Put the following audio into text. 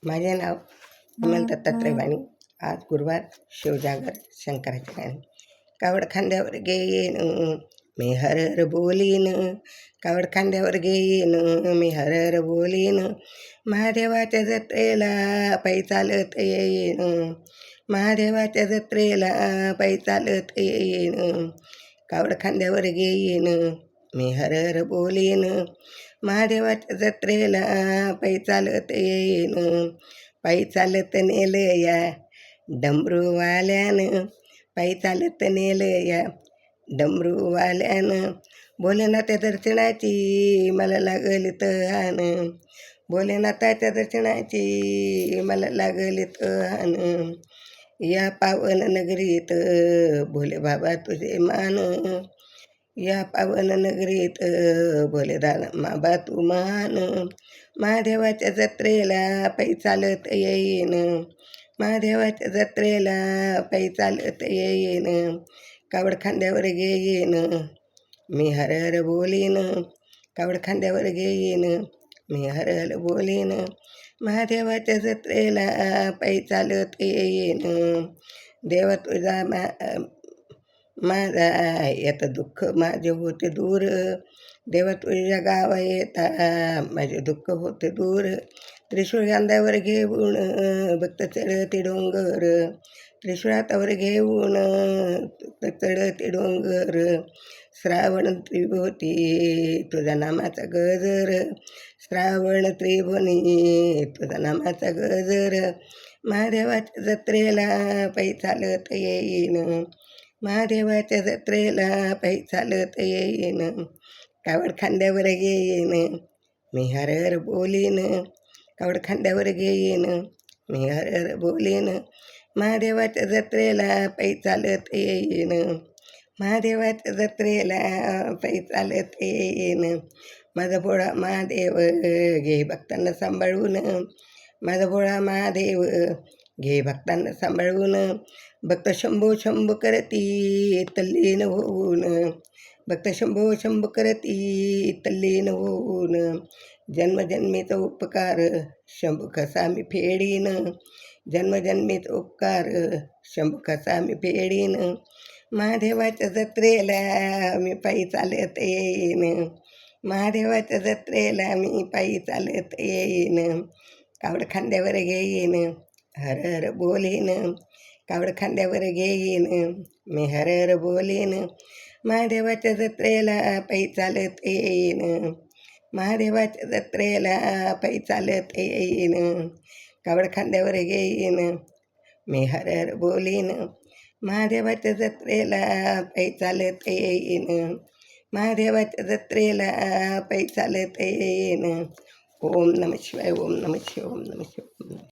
माझे नाव विमल दत्तात्रय वाणी. आज गुरुवार, शिवजागर, शंकराची गाणी. कावड खांद्यावर घेईन मी हरर बोलीन, कावड खांद्यावर घेईन मी हरर बोलीन, महादेवाच्या जत्रेला पायी चालत येईन, महादेवाच्या जत्रेला पायी चालत येईन, कावड खांद्यावर घेईन मी हरर बोलीन, महादेवाच्या जत्रेला पायी चालत येईन, पायी चालत नेलं या डमरूवाल्यानं, पायी चालत नेलं या डमरूवाल्यानं, भोलेनाथच्या दर्शनाची मला लागली तहान, भोलेनाथाच्या दर्शनाची मला लागली तहान, या पावन नगरीत भोले बाबा तुझे मान, या पावन नगरीत भोले बाबा तू मान, महादेवाच्या जत्रेला पायी चालत येईन, महादेवाच्या जत्रेला पायी चालत येईन, कावड खांद्यावर घेईन मी हरर बोलीन, कावड खांद्यावर घेईन मी हरर बोलीन, महादेवाच्या जत्रेला पायी चालत येईन, देवा तुझा माझा येतं दुःख माझे होते दूर, देवा तुझ्या गावा येता माझे दुःख होते दूर, त्रिशूळ खांद्यावर घेऊन भक्त चढते डोंगर, त्रिशूळ हातावर घेऊन चढते डोंगर, श्रावण त्रिभुवती तुझ्या नामाचा गजर, श्रावण त्रिभुवनी तुझ्या नामाचा गजर, महादेवाच्या जत्रेला पायी चालत येईन, महादेवाच्या जत्रेला पायी चालत येईन, कावड खांद्यावर घेईन मी हरर बोलीन, कावड खांद्यावर घेईन मी हरर बोलीन, महादेवाच्या जत्रेला पायी चालत येईन, महादेवाच्या जत्रेला पायी चालत येईन, माझा भोळा महादेव घे भक्तांना सांभाळून, माझा भोळा महादेव घे भक्तांना सांभाळून, भक्त शंभो शंभू करती तल्लीन होऊन, भक्त शंभो शंभू करती तल्लीन होऊन, जन्मजन्मीचा उपकार शंभू कसा मी फेडीन, जन्मजन्मीचा उपकार शंभू कसा मी फेडीन, महादेवाच्या जत्रेला मी पायी चालत येईन, महादेवाच्या जत्रेला मी पायी चालत येईन, कावड खांद्यावर घेईन हरर बोलीन, कावड खांद्यावर घेईन मी हरर बोलीन, महादेवाच्या जत्रेला पायी चालत येईन, महादेवाच्या जत्रेला पायी चालत येईन, कावड खांद्यावर घेईन मी हरर बोलीन, महादेवाच्या जत्रेला पायी चालत येईन, महादेवाच्या जत्रेला पायी चालत येईन. ओम नमः शिवाय, ओम नमः शिवाय, ओम नमः शिवाय.